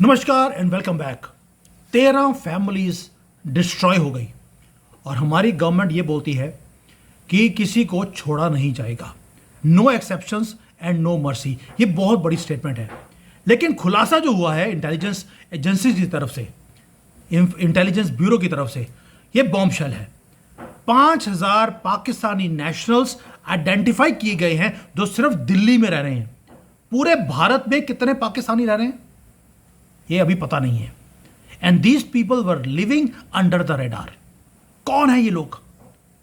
नमस्कार and welcome back. 13 families destroy हो गई और हमारी गवर्नमेंट ये बोलती है कि किसी को छोड़ा नहीं जाएगा, no exceptions and no mercy. ये बहुत बड़ी स्टेटमेंट है, लेकिन खुलासा जो हुआ है इंटेलिजेंस एजेंसी की तरफ से, इंटेलिजेंस ब्यूरो की तरफ से, ये बॉम्बशेल है। 5000 पाकिस्तानी नेशनल्स आइडेंटिफाई किए गए हैं जो सिर्फ दिल्ली में रह रहे हैं। पूरे भारत में कितने पाकिस्तानी रह रहे हैं ये अभी पता नहीं है। And these people were living under the radar. कौन है ये लोग,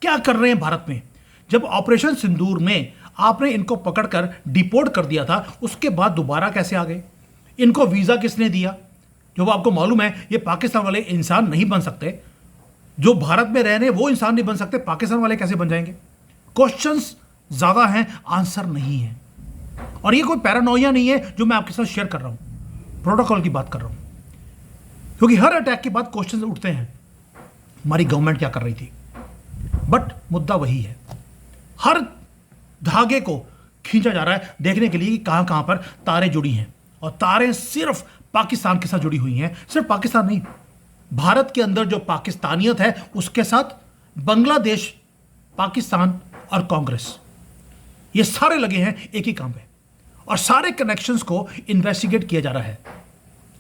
क्या कर रहे हैं भारत में? जब ऑपरेशन सिंदूर में आपने इनको पकड़कर डिपोर्ट कर दिया था, उसके बाद दोबारा कैसे आ गए? इनको वीजा किसने दिया? जो आपको मालूम है ये पाकिस्तान वाले इंसान नहीं बन सकते, जो भारत में रह रहे हैं वो इंसान नहीं बन सकते, पाकिस्तान वाले कैसे बन जाएंगे? क्वेश्चंस ज्यादा हैं, आंसर नहीं है। और ये कोई पैरानोया नहीं है जो मैं आपके साथ शेयर कर रहा हूं, प्रोटोकॉल की बात कर रहा हूं, क्योंकि हर अटैक के बाद क्वेश्चन उठते हैं हमारी गवर्नमेंट क्या कर रही थी। बट मुद्दा वही है, हर धागे को खींचा जा रहा है देखने के लिए कि कहां कहां पर तारें जुड़ी हैं, और तारें सिर्फ पाकिस्तान के साथ जुड़ी हुई हैं। सिर्फ पाकिस्तान नहीं, भारत के अंदर जो पाकिस्तानियत है उसके साथ बांग्लादेश, पाकिस्तान और कांग्रेस, ये सारे लगे हैं एक ही काम पे, और सारे कनेक्शंस को इन्वेस्टिगेट किया जा रहा है,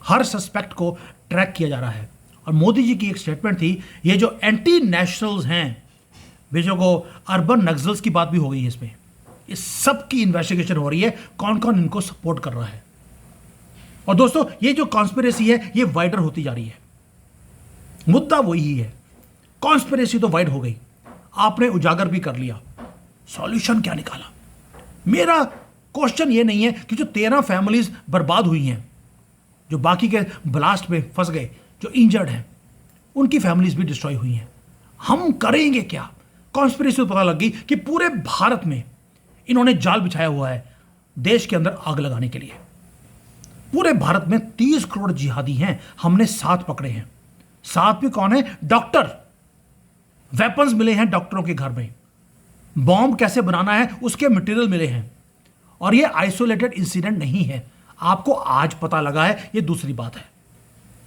हर सस्पेक्ट को ट्रैक किया जा रहा है। और मोदी जी की एक स्टेटमेंट थी, ये जो एंटी नेशनल्स हैं, बेचों को अर्बन नक्सल्स की बात भी हो गई है इसमें, इस सब की इन्वेस्टिगेशन हो रही है, कौन कौन इनको सपोर्ट कर रहा है। और दोस्तों ये जो कॉन्स्पिरेसी है ये वाइडर होती जा रही है। मुद्दा वही है, कॉन्स्पिरेसी तो वाइड हो गई, आपने उजागर भी कर लिया, सॉल्यूशन क्या निकाला? मेरा क्वेश्चन ये नहीं है कि जो 13 फैमिलीज बर्बाद हुई हैं, जो बाकी के ब्लास्ट में फंस गए, जो इंजर्ड हैं, उनकी फैमिलीज भी डिस्ट्रॉय हुई हैं, हम करेंगे क्या? कॉन्स्पिरेसी को पता लग गई कि पूरे भारत में इन्होंने जाल बिछाया हुआ है देश के अंदर आग लगाने के लिए। पूरे भारत में 30 करोड़ जिहादी हैं, हमने 7 पकड़े हैं। 7 में कौन है? डॉक्टर। वेपन्स मिले हैं डॉक्टरों के घर में, बॉम्ब कैसे बनाना है उसके मटेरियल मिले हैं। और ये आइसोलेटेड इंसिडेंट नहीं है, आपको आज पता लगा है, ये दूसरी बात है।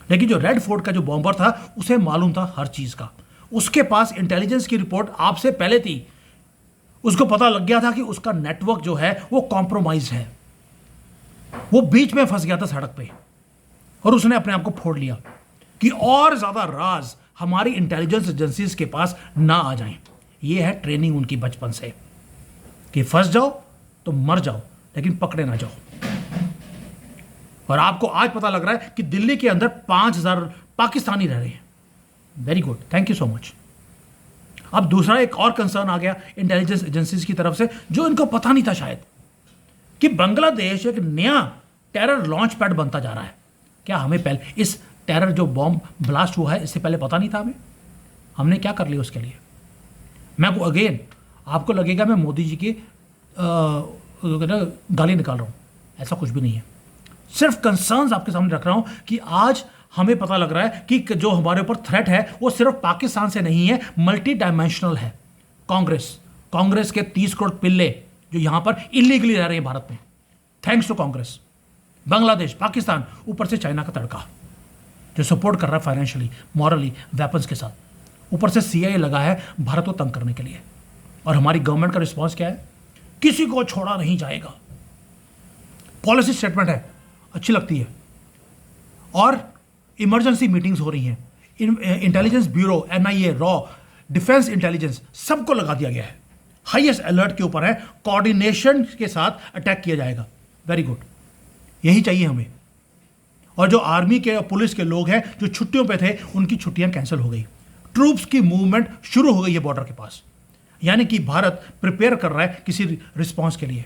लेकिन जो रेड फोर्ट का जो बॉम्बर था उसे मालूम था हर चीज का, उसके पास इंटेलिजेंस की रिपोर्ट आपसे पहले थी, उसको पता लग गया था कि उसका नेटवर्क जो है वो कॉम्प्रोमाइज है, वो बीच में फंस गया था सड़क पे, और उसने अपने आप को फोड़ लिया कि और ज्यादा राज हमारी इंटेलिजेंस एजेंसीज के पास ना आ जाएं। ये है ट्रेनिंग उनकी बचपन से कि फंस जाओ तो मर जाओ लेकिन पकड़े ना जाओ। और आपको आज पता लग रहा है कि दिल्ली के अंदर 5000 पाकिस्तानी रह रहे हैं। Very good, thank you so much. अब दूसरा एक और कंसर्न आ गया इंटेलिजेंस एजेंसीज की तरफ से, जो इनको पता नहीं था शायद, कि बांग्लादेश एक नया टेरर लॉन्च पैड बनता जा रहा है। क्या हमें पहले इस टेरर जो बॉम्ब ब्लास्ट हुआ है इससे पहले पता नहीं था हमें? हमने क्या कर लिया उसके लिए? मैं अगेन आपको लगेगा मैं मोदी जी की गाली निकाल रहा हूं, ऐसा कुछ भी नहीं है। सिर्फ कंसर्न्स आपके सामने रख रहा हूं कि आज हमें पता लग रहा है कि जो हमारे ऊपर थ्रेट है वो सिर्फ पाकिस्तान से नहीं है, मल्टी डायमेंशनल है। कांग्रेस के 30 करोड़ पिल्ले जो यहां पर इलीगली रह रहे हैं भारत में, थैंक्स टू कांग्रेस। बांग्लादेश, पाकिस्तान, ऊपर से चाइना का तड़का जो सपोर्ट कर रहा है फाइनेंशियली, मॉरली, वेपन्स के साथ। ऊपर से CIA लगा है भारत को तंग करने के लिए। और हमारी गवर्नमेंट का रिस्पॉन्स क्या है? किसी को छोड़ा नहीं जाएगा। पॉलिसी स्टेटमेंट है, अच्छी लगती है। और इमरजेंसी मीटिंग्स हो रही हैं, intelligence bureau, NIA, raw, defence intelligence, सबको लगा दिया गया है, हाईएस्ट अलर्ट के ऊपर है, कोऑर्डिनेशन के साथ अटैक किया जाएगा। वेरी गुड, यही चाहिए हमें। और जो आर्मी के और पुलिस के लोग हैं जो छुट्टियों पे थे, उनकी छुट्टियां कैंसिल हो गई। ट्रूप्स की मूवमेंट शुरू हो गई है बॉर्डर के पास, यानी कि भारत प्रिपेयर कर रहा है किसी रिस्पॉन्स के लिए।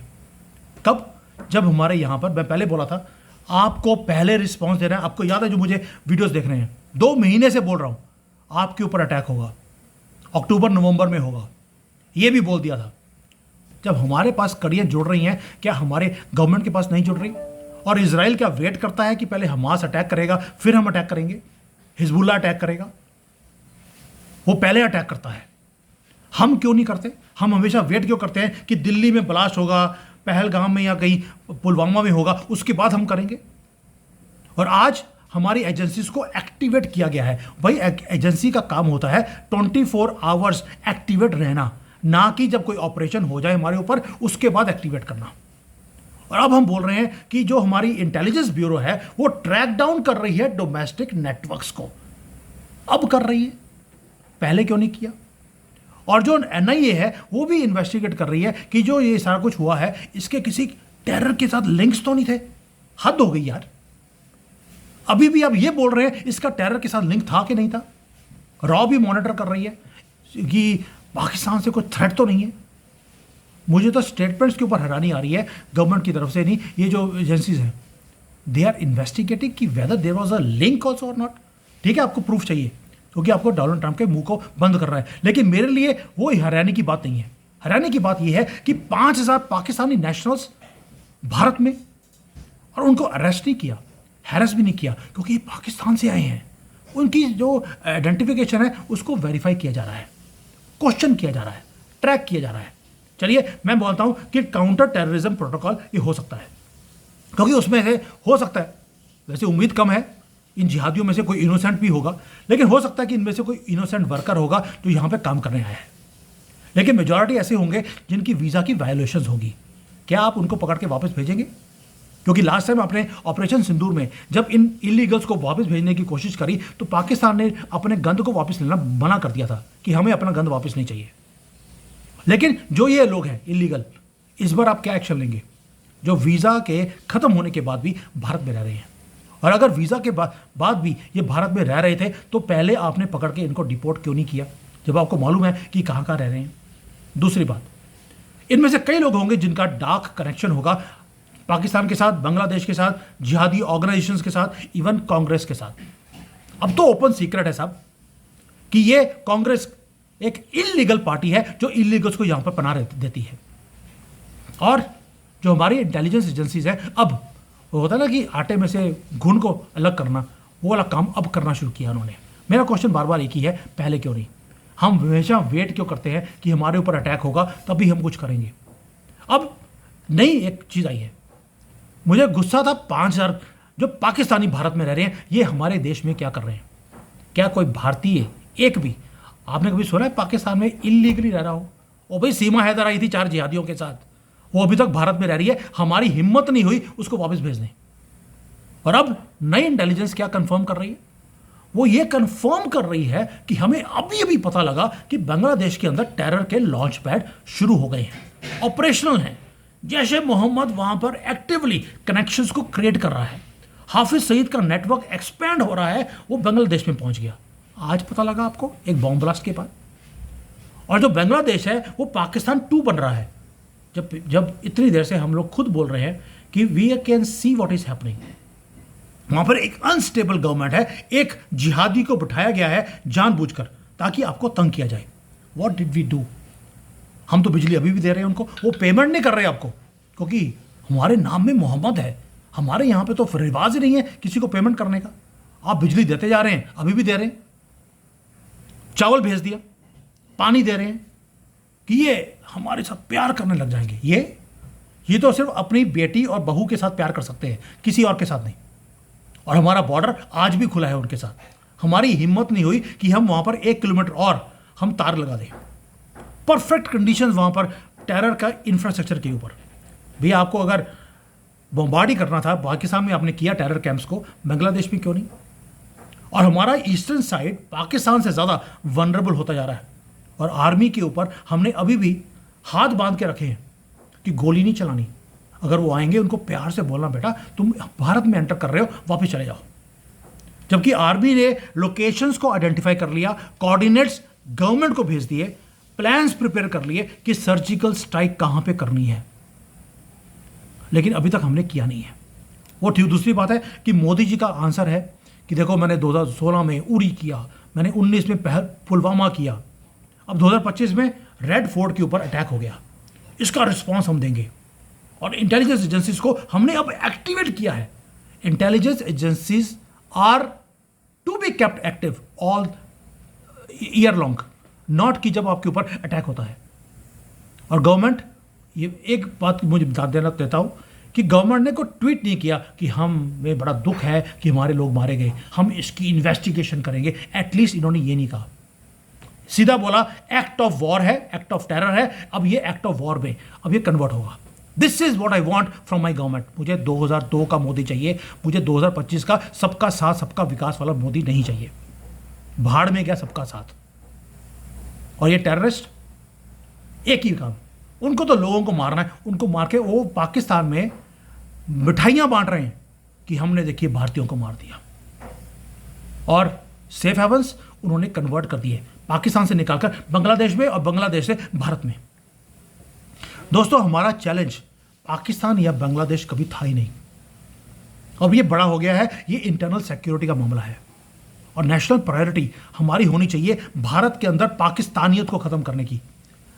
कब? जब हमारे यहां पर, मैं पहले बोला था आपको पहले रिस्पॉन्स देना है। आपको याद है जो मुझे वीडियोस देख रहे हैं, 2 महीने से बोल रहा हूं आपके ऊपर अटैक होगा, अक्टूबर नवंबर में होगा, यह भी बोल दिया था। जब हमारे पास कड़ियां जुड़ रही हैं, क्या हमारे गवर्नमेंट के पास नहीं जुड़ रही? और इजराइल क्या वेट करता है कि पहले हमास अटैक करेगा फिर हम अटैक करेंगे? हिजबुल्ला अटैक करेगा, वो पहले अटैक करता है। हम क्यों नहीं करते? हम हमेशा वेट क्यों करते हैं कि दिल्ली में ब्लास्ट होगा, पहलगाम में या कहीं पुलवामा में होगा, उसके बाद हम करेंगे? और आज हमारी एजेंसीज को एक्टिवेट किया गया है। भाई एजेंसी का काम होता है 24 आवर्स एक्टिवेट रहना, ना कि जब कोई ऑपरेशन हो जाए हमारे ऊपर उसके बाद एक्टिवेट करना। और अब हम बोल रहे हैं कि जो हमारी इंटेलिजेंस ब्यूरो है वो ट्रैक डाउन कर रही है डोमेस्टिक नेटवर्क्स को। अब कर रही है, पहले क्यों नहीं किया? और जो एनआईए है वो भी इन्वेस्टिगेट कर रही है कि जो ये सारा कुछ हुआ है इसके किसी टेरर के साथ लिंक्स तो नहीं थे। हद हो गई यार। अभी भी आप ये बोल रहे हैं इसका टेरर के साथ लिंक था कि नहीं था। रॉ भी मॉनिटर कर रही है कि पाकिस्तान से कोई थ्रेट तो नहीं है। मुझे तो स्टेटमेंट्स के ऊपर हैरानी आ रही है गवर्नमेंट की तरफ से, नहीं ये जो एजेंसीज हैं दे आर इन्वेस्टिगेटिंग कि whether there was a link also और नॉट। ठीक है, आपको प्रूफ चाहिए क्योंकि आपको डोनाल्ड ट्रंप के मुंह को बंद कर रहा है, लेकिन मेरे लिए वो हैरानी की बात नहीं है। हैरानी की बात यह है कि 5,000 पाकिस्तानी नेशनल्स भारत में, और उनको अरेस्ट नहीं किया, हैरेस भी नहीं किया क्योंकि ये पाकिस्तान से आए हैं। उनकी जो आइडेंटिफिकेशन है उसको वेरीफाई किया जा रहा है, क्वेश्चन किया जा रहा है, ट्रैक किया जा रहा है। चलिए मैं बोलता हूं कि काउंटर टेररिज्म प्रोटोकॉल ये हो सकता है, क्योंकि उसमें से हो सकता है, वैसे उम्मीद कम है इन जिहादियों में से कोई इनोसेंट भी होगा, लेकिन हो सकता है कि इनमें से कोई इनोसेंट वर्कर होगा जो यहाँ पे काम करने आया है। लेकिन मेजॉरिटी ऐसे होंगे जिनकी वीज़ा की वायलेशंस होगी। क्या आप उनको पकड़ के वापस भेजेंगे? क्योंकि लास्ट टाइम आपने ऑपरेशन सिंदूर में जब इन इलीगल्स को वापस भेजने की कोशिश करी तो पाकिस्तान ने अपने गंद को वापस लेना मना कर दिया था कि हमें अपना गंद वापस नहीं चाहिए। लेकिन जो ये लोग हैं इलीगल, इस बार आप क्या एक्शन लेंगे जो वीज़ा के ख़त्म होने के बाद भी भारत में रह रहे हैं? और अगर वीज़ा के बाद भी ये भारत में रह रहे थे तो पहले आपने पकड़ के इनको डिपोर्ट क्यों नहीं किया जब आपको मालूम है कि कहाँ कहाँ रह रहे हैं? दूसरी बात, इनमें से कई लोग होंगे जिनका डार्क कनेक्शन होगा पाकिस्तान के साथ, बांग्लादेश के साथ, जिहादी ऑर्गेनाइजेशंस के साथ, इवन कांग्रेस के साथ। अब तो ओपन सीक्रेट है साहब कि ये कांग्रेस एक इलीगल पार्टी है जो इलीगल्स को यहां पर पनाह देती है। और जो हमारी इंटेलिजेंस एजेंसीज है, अब वो होता है ना कि आटे में से घुन को अलग करना, वो वाला काम अब करना शुरू किया उन्होंने। मेरा क्वेश्चन बार बार एक ही है, पहले क्यों नहीं? हम हमेशा वेट क्यों करते हैं कि हमारे ऊपर अटैक होगा तभी हम कुछ करेंगे? अब नई एक चीज़ आई है, मुझे गुस्सा था 5,000 जो पाकिस्तानी भारत में रह रहे हैं, ये हमारे देश में क्या कर रहे हैं? क्या कोई भारतीय एक भी आपने कभी सुना है पाकिस्तान में इलीगली रह रहा हो? ओ भाई, सीमा हैदर आई थी 4 जिहादियों के साथ, वो अभी तक भारत में रह रही है, हमारी हिम्मत नहीं हुई उसको वापस भेजने। और अब नई इंटेलिजेंस क्या कंफर्म कर रही है? वो ये कंफर्म कर रही है कि हमें अभी अभी पता लगा कि बांग्लादेश के अंदर टेरर के लॉन्च पैड शुरू हो गए हैं, ऑपरेशनल हैं। जैश मोहम्मद वहां पर एक्टिवली कनेक्शंस को क्रिएट कर रहा है। हाफिज सईद का नेटवर्क एक्सपैंड हो रहा है, वो बांग्लादेश में पहुंच गया। आज पता लगा आपको एक बॉम्ब ब्लास्ट के बाद। और जो बांग्लादेश है वो पाकिस्तान 2 बन रहा है। जब इतनी देर से हम लोग खुद बोल रहे हैं कि we can see what is happening, वहां पर एक अनस्टेबल गवर्नमेंट है, एक जिहादी को बिठाया गया है जानबूझकर ताकि आपको तंग किया जाए। What did we do? हम तो बिजली अभी भी दे रहे हैं उनको, वो पेमेंट नहीं कर रहे आपको क्योंकि हमारे नाम में मोहम्मद है। हमारे यहाँ पे तो रिवाज ही नहीं है किसी को पेमेंट करने का। आप बिजली देते जा रहे हैं, अभी भी दे रहे हैं, चावल भेज दिया, पानी दे रहे हैं कि ये हमारे साथ प्यार करने लग जाएंगे। ये तो सिर्फ अपनी बेटी और बहू के साथ प्यार कर सकते हैं, किसी और के साथ नहीं। और हमारा बॉर्डर आज भी खुला है उनके साथ। हमारी हिम्मत नहीं हुई कि हम वहां पर 1 किलोमीटर और हम तार लगा दें। परफेक्ट कंडीशंस वहां पर टेरर का इंफ्रास्ट्रक्चर के ऊपर। भैया आपको अगर बम्बार्ड ही करना था पाकिस्तान में, आपने किया टेरर कैंप्स को, बांग्लादेश में क्यों नहीं? और हमारा ईस्टर्न साइड पाकिस्तान से ज़्यादा वनरेबल होता जा रहा है। और आर्मी के ऊपर हमने अभी भी हाथ बांध के रखे हैं कि गोली नहीं चलानी। अगर वो आएंगे उनको प्यार से बोलना, बेटा तुम भारत में एंटर कर रहे हो, वापस चले जाओ। जबकि आर्मी ने लोकेशंस को आइडेंटिफाई कर लिया, कोऑर्डिनेट्स गवर्नमेंट को भेज दिए, प्लान्स प्रिपेयर कर लिए कि सर्जिकल स्ट्राइक कहां पे करनी है, लेकिन अभी तक हमने किया नहीं है। वो ठीक। दूसरी बात है कि मोदी जी का आंसर है कि देखो मैंने 2016 में उरी किया, मैंने 19 में पुलवामा किया, अब 2025 में रेड फोर्ट के ऊपर अटैक हो गया, इसका रिस्पॉन्स हम देंगे। और इंटेलिजेंस एजेंसीज को हमने अब एक्टिवेट किया है। Intelligence agencies are to be kept active all year long, not कि जब आपके ऊपर अटैक होता है। और गवर्नमेंट, ये एक बात मुझे बता देना देता हूं कि कि गवर्नमेंट ने को ट्वीट नहीं किया कि हमें बड़ा दुख है कि हमारे लोग मारे गए, हम इसकी इन्वेस्टिगेशन करेंगे। एटलीस्ट इन्होंने ये नहीं कहा, सीधा बोला एक्ट ऑफ वॉर है, एक्ट ऑफ टेरर है, अब ये एक्ट ऑफ वॉर में अब ये कन्वर्ट होगा। This is what I want from my government. मुझे 2002 का मोदी चाहिए, मुझे 2025 का सबका साथ सबका विकास वाला मोदी नहीं चाहिए। भाड़ में गया सबका साथ। और ये टेररिस्ट एक ही काम, उनको तो लोगों को मारना है, उनको मार के वो पाकिस्तान में मिठाइयां बांट रहे हैं कि हमने देखिए भारतीयों को मार दिया। और सेफ हेवंस उन्होंने कन्वर्ट कर दिए, पाकिस्तान से निकालकर बांग्लादेश में और बांग्लादेश से भारत में। दोस्तों, हमारा चैलेंज पाकिस्तान या बांग्लादेश कभी था ही नहीं। अब ये बड़ा हो गया है, ये इंटरनल सिक्योरिटी का मामला है और नेशनल प्रायोरिटी हमारी होनी चाहिए भारत के अंदर पाकिस्तानियत को खत्म करने की।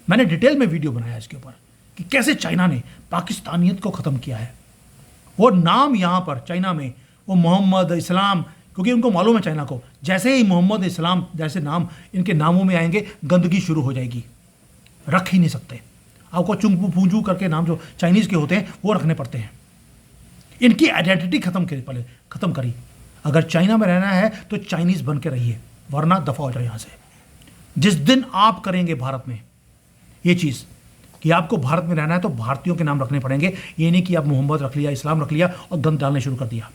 मैंने डिटेल में वीडियो बनाया इसके ऊपर कि कैसे चाइना ने पाकिस्तानियत को खत्म किया है। वो नाम यहां पर चाइना में वो मोहम्मद इस्लाम, क्योंकि उनको मालूम है चाइना को, जैसे ही मोहम्मद इस्लाम जैसे नाम इनके नामों में आएंगे गंदगी शुरू हो जाएगी, रख ही नहीं सकते। आपको चुंगपू पूंजू करके नाम जो चाइनीज के होते हैं वो रखने पड़ते हैं। इनकी आइडेंटिटी खत्म करी, पहले खत्म करी। अगर चाइना में रहना है तो चाइनीज बन के रहिए, वरना दफा हो जाए यहां से। जिस दिन आप करेंगे भारत में ये चीज कि आपको भारत में रहना है तो भारतीयों के नाम रखने पड़ेंगे, ये नहीं कि आप मोहम्मद रख लिया, इस्लाम रख लिया और गंद डालने शुरू कर दिया,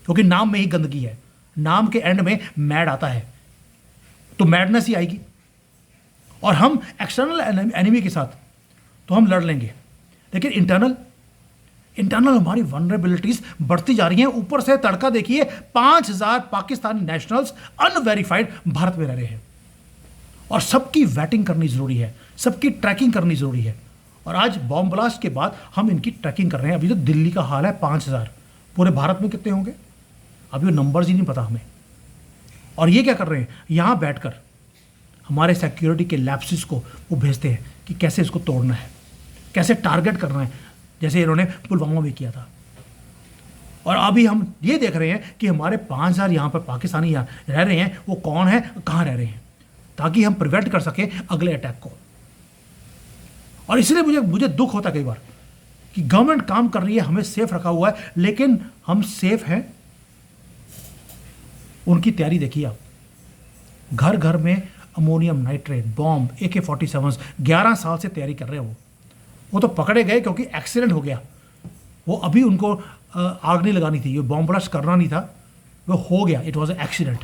क्योंकि नाम में ही गंदगी है। नाम के एंड में मैड आता है तो मैडनेस ही आएगी। और हम एक्सटर्नल एनिमी के साथ तो हम लड़ लेंगे, लेकिन इंटरनल हमारी वनरेबिलिटीज बढ़ती जा रही हैं। ऊपर से तड़का देखिए, 5000 पाकिस्तानी नेशनल्स अनवेरिफाइड भारत में रह रहे हैं और सबकी वेटिंग करनी जरूरी है, सबकी ट्रैकिंग करनी जरूरी है। और आज बॉम्ब ब्लास्ट के बाद हम इनकी ट्रैकिंग कर रहे हैं। अभी तो दिल्ली का हाल है 5000, पूरे भारत में कितने होंगे अभी वो नंबर्स ही नहीं पता हमें। और ये क्या कर रहे हैं, यहां बैठकर हमारे सिक्योरिटी के लैप्सेस को वो भेजते हैं कि कैसे इसको तोड़ना है, कैसे टारगेट करना है, जैसे इन्होंने पुलवामा में किया था। और अभी हम ये देख रहे हैं कि हमारे 5000 यहाँ पर पाकिस्तानी यहाँ रह रहे हैं, वो कौन है, कहाँ रह रहे हैं, ताकि हम प्रिवेंट कर सकें अगले अटैक को। और इसलिए मुझे दुख होता है कई बार कि गवर्नमेंट काम कर रही है, हमें सेफ रखा हुआ है, लेकिन हम सेफ हैं। उनकी तैयारी देखिए आप, घर घर में अमोनियम नाइट्रेट, बॉम्ब, AK-47 11 साल से तैयारी कर रहे हैं। वो तो पकड़े गए क्योंकि एक्सीडेंट हो गया। वो अभी उनको आग नहीं लगानी थी, ये बॉम्ब ब्लास्ट करना नहीं था, वो हो गया, इट वॉज एक्सीडेंट,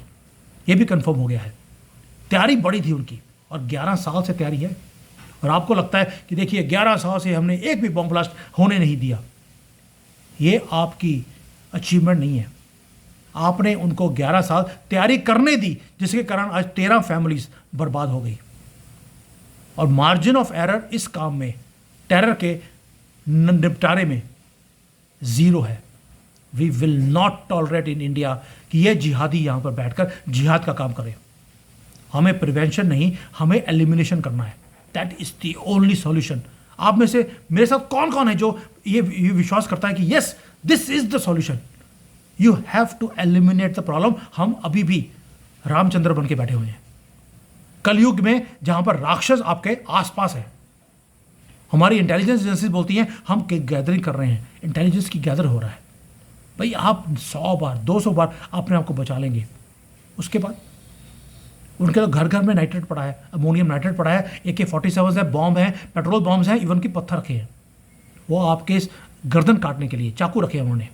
ये भी कंफर्म हो गया है। तैयारी बड़ी थी उनकी और 11 साल से तैयारी है। और आपको लगता है कि देखिए 11 साल से हमने एक भी बॉम्ब ब्लास्ट होने नहीं दिया, ये आपकी अचीवमेंट नहीं है। आपने उनको 11 साल तैयारी करने दी, जिसके कारण आज 13 फैमिलीज बर्बाद हो गई। और मार्जिन ऑफ एरर इस काम में, टेरर के निपटारे में, जीरो है। We will not tolerate in India कि ये जिहादी यहां पर बैठकर जिहाद का काम करें। हमें प्रिवेंशन नहीं, हमें एलिमिनेशन करना है। That is the only solution. आप में से मेरे साथ कौन कौन है जो ये विश्वास करता है कि yes this is the solution, you have to eliminate the problem. हम अभी भी रामचंद्र बन के बैठे हुए हैं कलयुग में, जहां पर राक्षस आपके आसपास है। हमारी इंटेलिजेंस एजेंसीज बोलती हैं हम गैदरिंग कर रहे हैं, इंटेलिजेंस की गैदर हो रहा है। भाई आप 100 बार 200 बार अपने आप को बचा लेंगे, उसके बाद उनके तो घर घर में नाइट्रेट पड़ा है, अमोनियम नाइट्रेट पड़ा है, AK-47 है, बॉम्ब है, पेट्रोल बॉम्ब्स हैं, इवन की पत्थर रखे हैं, वो आपके गर्दन काटने के लिए चाकू रखे हैं उन्होंने।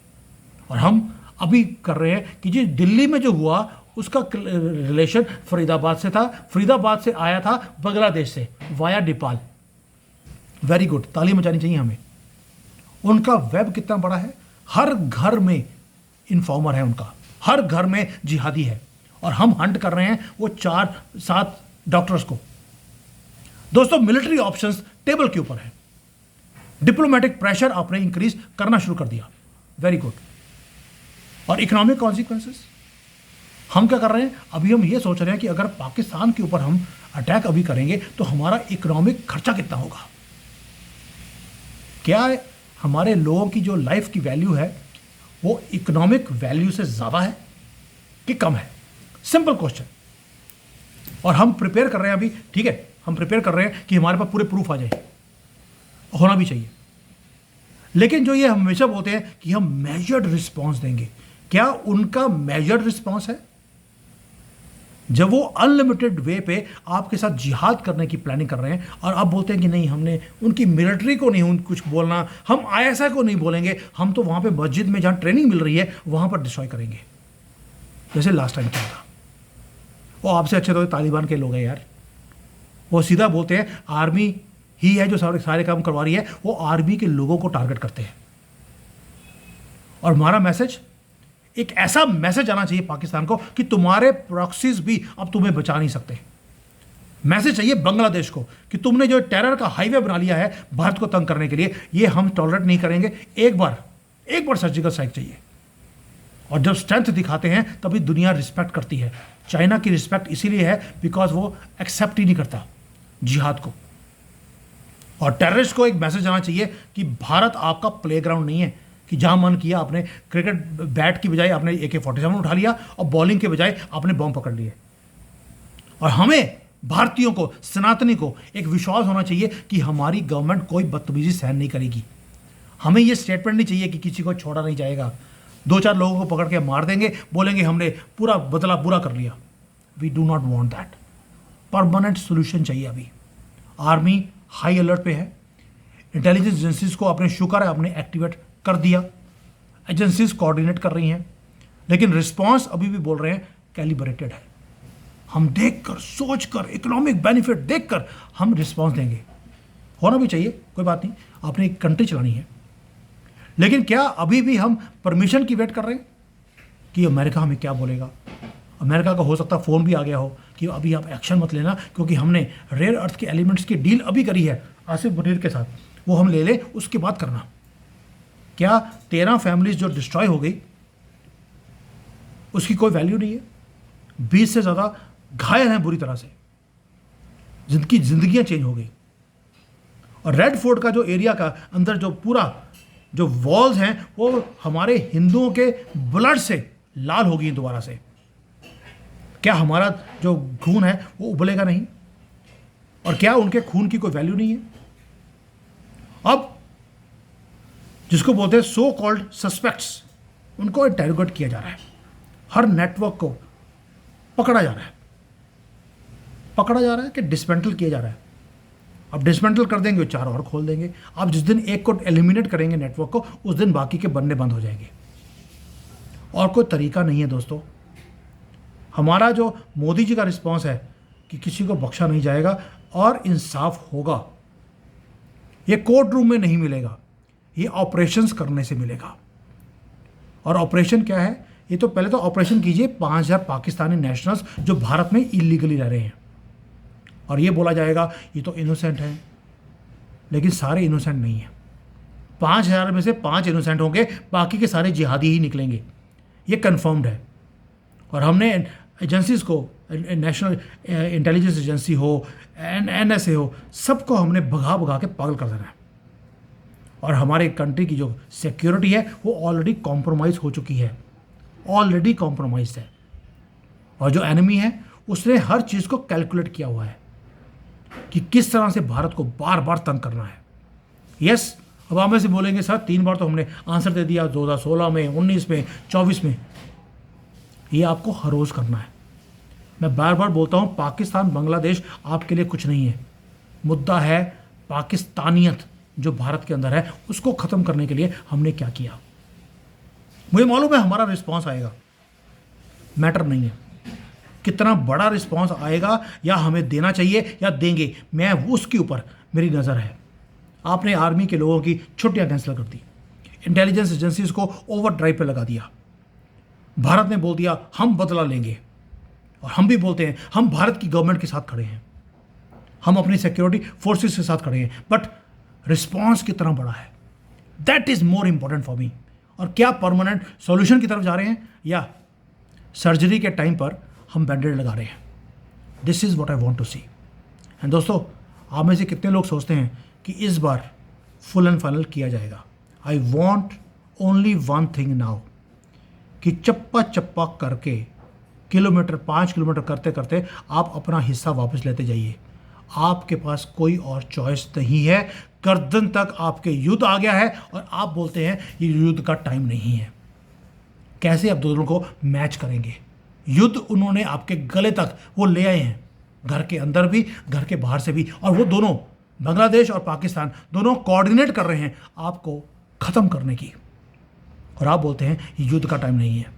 और हम अभी कर रहे हैं कि जी दिल्ली में जो हुआ उसका रिलेशन फरीदाबाद से था, फरीदाबाद से आया था बांग्लादेश से वाया नेपाल। वेरी गुड, ताली मचानी चाहिए हमें। उनका वेब कितना बड़ा है, हर घर में इन्फॉर्मर है उनका, हर घर में जिहादी है। और हम हंट कर रहे हैं वो 4-7 डॉक्टर्स को। दोस्तों, मिलिट्री ऑप्शंस टेबल के ऊपर है, डिप्लोमेटिक प्रेशर आपने इंक्रीज करना शुरू कर दिया, वेरी गुड। और इकोनॉमिक कॉन्सिक्वेंसेस हम क्या कर रहे हैं, अभी हम ये सोच रहे हैं कि अगर पाकिस्तान के ऊपर हम अटैक अभी करेंगे तो हमारा इकोनॉमिक खर्चा कितना होगा, क्या है, हमारे लोगों की जो लाइफ की वैल्यू है वो इकोनॉमिक वैल्यू से ज़्यादा है कि कम है, सिंपल क्वेश्चन। और हम प्रिपेयर कर रहे हैं अभी, ठीक है, हम प्रिपेयर कर रहे हैं कि हमारे पास पूरे प्रूफ आ जाए, होना भी चाहिए। लेकिन जो ये हमेशा बोलते हैं कि हम मेजर्ड रिस्पॉन्स देंगे, क्या उनका मेजर्ड रिस्पॉन्स है? जब वो अनलिमिटेड वे पे आपके साथ जिहाद करने की प्लानिंग कर रहे हैं और आप बोलते हैं कि नहीं, हमने उनकी मिलिट्री को नहीं कुछ बोलना, हम आईएसआई को नहीं बोलेंगे, हम तो वहाँ पे मस्जिद में जहाँ ट्रेनिंग मिल रही है वहाँ पर डिस्ट्रॉय करेंगे, जैसे लास्ट टाइम क्या था। वो आपसे अच्छे तो तालिबान के लोग हैं यार, वो सीधा बोलते हैं आर्मी ही है जो सारे काम करवा रही है, वो आर्मी के लोगों को टारगेट करते हैं। और हमारा मैसेज, एक ऐसा मैसेज आना चाहिए पाकिस्तान को कि तुम्हारे प्रॉक्सीज भी अब तुम्हें बचा नहीं सकते। मैसेज चाहिए बांग्लादेश को कि तुमने जो टेरर का हाईवे बना लिया है भारत को तंग करने के लिए, ये हम टॉलरेट नहीं करेंगे। एक बार सर्जिकल स्ट्राइक चाहिए। और जब स्ट्रेंथ दिखाते हैं तभी दुनिया रिस्पेक्ट करती है। चाइना की रिस्पेक्ट इसीलिए है बिकॉज वो एक्सेप्ट ही नहीं करता जिहाद को। और टेररिस्ट को एक मैसेज आना चाहिए कि भारत आपका प्लेग्राउंड नहीं है कि जहां मन किया आपने क्रिकेट बैट की बजाय आपने AK-47 उठा लिया और बॉलिंग के बजाय आपने बॉम्ब पकड़ लिए। और हमें भारतीयों को, सनातनी को एक विश्वास होना चाहिए कि हमारी गवर्नमेंट कोई बदतमीजी सहन नहीं करेगी। हमें ये स्टेटमेंट नहीं चाहिए कि किसी को छोड़ा नहीं जाएगा, 2-4 लोगों को पकड़ के मार देंगे, बोलेंगे हमने पूरा बदला पूरा कर लिया। We do not want that. Permanent solution चाहिए। अभी आर्मी हाई अलर्ट पे है, इंटेलिजेंस एजेंसीज को आपने शुक्र है आपने एक्टिवेट कर दिया, एजेंसीज कोऑर्डिनेट कर रही हैं, लेकिन रिस्पांस अभी भी बोल रहे हैं कैलिब्रेटेड है। हम देखकर, सोचकर, इकोनॉमिक बेनिफिट देखकर हम रिस्पांस देंगे। होना भी चाहिए, कोई बात नहीं, आपने एक कंट्री चलानी है। लेकिन क्या अभी भी हम परमिशन की वेट कर रहे हैं कि अमेरिका हमें क्या बोलेगा? अमेरिका का हो सकता है फ़ोन भी आ गया हो कि अभी आप एक्शन मत लेना, क्योंकि हमने रेयर अर्थ के एलिमेंट्स की डील अभी करी है आसिफ मुनीर के साथ, वो हम ले लें, उसके बाद करना। क्या 13 फैमिलीज जो डिस्ट्रॉय हो गई उसकी कोई वैल्यू नहीं है? 20 से ज़्यादा घायल हैं बुरी तरह से, जिंदगियां चेंज हो गई। और रेड फोर्ट का जो एरिया का अंदर जो पूरा जो वॉल्स हैं वो हमारे हिंदुओं के ब्लड से लाल हो गई दोबारा से। क्या हमारा जो खून है वो उबलेगा नहीं? और क्या उनके खून की कोई वैल्यू नहीं है? अब जिसको बोलते हैं सो कॉल्ड सस्पेक्ट्स, उनको इंटेरोगेट किया जा रहा है, हर नेटवर्क को पकड़ा जा रहा है कि डिसमेंटल किया जा रहा है। अब डिसमेंटल कर देंगे, 4 और खोल देंगे। आप जिस दिन एक को एलिमिनेट करेंगे नेटवर्क को, उस दिन बाकी के बनने बंद हो जाएंगे। और कोई तरीका नहीं है दोस्तों। हमारा जो मोदी जी का रिस्पांस है कि किसी को बख्शा नहीं जाएगा और इंसाफ होगा, ये कोर्ट रूम में नहीं मिलेगा, ये ऑपरेशंस करने से मिलेगा। और ऑपरेशन क्या है? ये तो पहले तो ऑपरेशन कीजिए 5000 पाकिस्तानी नेशनल्स जो भारत में इलीगली रह रहे हैं, और ये बोला जाएगा ये तो इनोसेंट हैं, लेकिन सारे इनोसेंट नहीं हैं। 5000 में से 5 इनोसेंट होंगे, बाकी के सारे जिहादी ही निकलेंगे, ये कन्फर्म्ड है। और हमने एजेंसीज को, नेशनल इंटेलिजेंस एजेंसी हो, NSA हो, सबको हमने भगा के पागल कर देना है। और हमारे कंट्री की जो सिक्योरिटी है वो ऑलरेडी कॉम्प्रोमाइज़ हो चुकी है, ऑलरेडी कॉम्प्रोमाइज है। और जो एनिमी है उसने हर चीज़ को कैलकुलेट किया हुआ है कि किस तरह से भारत को बार बार तंग करना है। यस, अब आप में से बोलेंगे सर 3 बार तो हमने आंसर दे दिया, 2016 में, 19 में, 24 में। ये आपको हर रोज़ करना है। मैं बार बार बोलता हूँ, पाकिस्तान बांग्लादेश आपके लिए कुछ नहीं है। मुद्दा है पाकिस्तानियत जो भारत के अंदर है, उसको ख़त्म करने के लिए हमने क्या किया। मुझे मालूम है हमारा रिस्पांस आएगा, मैटर नहीं है कितना बड़ा रिस्पांस आएगा या हमें देना चाहिए या देंगे, मैं उसके ऊपर मेरी नज़र है। आपने आर्मी के लोगों की छुट्टियां कैंसिल कर दी, इंटेलिजेंस एजेंसीज को ओवर ड्राइव पे लगा दिया। भारत ने बोल दिया हम बदला लेंगे, और हम भी बोलते हैं हम भारत की गवर्नमेंट के साथ खड़े हैं, हम अपनी सिक्योरिटी फोर्सेस के साथ खड़े हैं। बट रिस्पांस कितना बड़ा है, that is more important for me. और क्या परमानेंट सॉल्यूशन की तरफ जा रहे हैं या सर्जरी के टाइम पर हम बैंडेड लगा रहे हैं? This is what I want to see. And दोस्तों, आप में से कितने लोग सोचते हैं कि इस बार फुल एंड फाइनल किया जाएगा? I want only one thing now, कि चप्पा चप्पा करके 5 किलोमीटर करते करते आप अपना हिस्सा वापस लेते जाइए। आपके पास कोई और चॉइस नहीं है। गर्दन तक आपके युद्ध आ गया है और आप बोलते हैं ये युद्ध का टाइम नहीं है। कैसे आप दोनों को मैच करेंगे? युद्ध उन्होंने आपके गले तक वो ले आए हैं, घर के अंदर भी, घर के बाहर से भी, और वो दोनों, बांग्लादेश और पाकिस्तान दोनों कोऑर्डिनेट कर रहे हैं आपको ख़त्म करने की, और आप बोलते हैं ये युद्ध का टाइम नहीं है।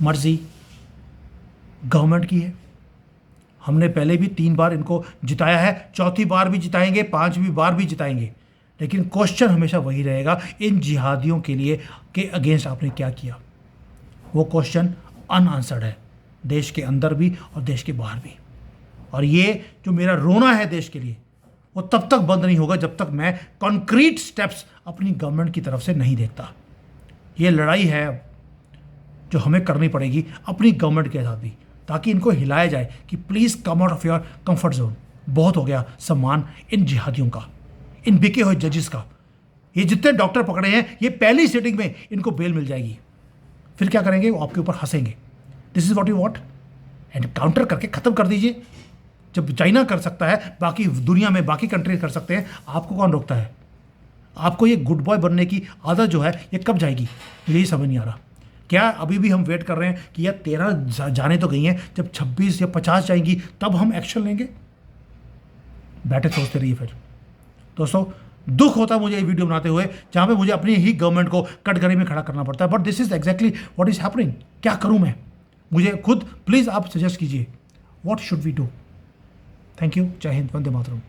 मर्जी गवर्नमेंट की है। हमने पहले भी 3 बार इनको जिताया है, चौथी बार भी जिताएंगे, 5वीं बार भी जिताएंगे, लेकिन क्वेश्चन हमेशा वही रहेगा, इन जिहादियों के लिए के अगेंस्ट आपने क्या किया। वो क्वेश्चन अनआंसर्ड है, देश के अंदर भी और देश के बाहर भी। और ये जो मेरा रोना है देश के लिए, वो तब तक बंद नहीं होगा जब तक मैं कॉन्क्रीट स्टेप्स अपनी गवर्नमेंट की तरफ से नहीं देखता। ये लड़ाई है जो हमें करनी पड़ेगी अपनी गवर्नमेंट के साथ भी, ताकि इनको हिलाया जाए कि please come out of your comfort zone. बहुत हो गया सम्मान इन जिहादियों का, इन बिके हुए जजेस का। ये जितने डॉक्टर पकड़े हैं, ये पहली सिटिंग में इनको बेल मिल जाएगी। फिर क्या करेंगे? वो आपके ऊपर हंसेंगे। This is what you what, and counter करके ख़त्म कर दीजिए। जब चाइना कर सकता है, बाकी दुनिया में बाकी कंट्रीज कर सकते हैं, आपको कौन रोकता है? आपको ये गुड बॉय बनने की आदत जो है ये कब जाएगी? यही समझ नहीं आ रहा। क्या अभी भी हम वेट कर रहे हैं कि यार 13 जाने तो गई हैं, जब 26 या 50 जाएंगी तब हम एक्शन लेंगे? बैठे सोचते रहिए। फिर दोस्तों, दुख होता है मुझे ये वीडियो बनाते हुए, जहाँ पे मुझे अपनी ही गवर्नमेंट को कटघरे में खड़ा करना पड़ता है, but this is exactly what is happening. क्या करूँ मैं? मुझे खुद प्लीज़ आप सजेस्ट कीजिए, what should we do. Thank you. जय हिंद, वंदे मातरम।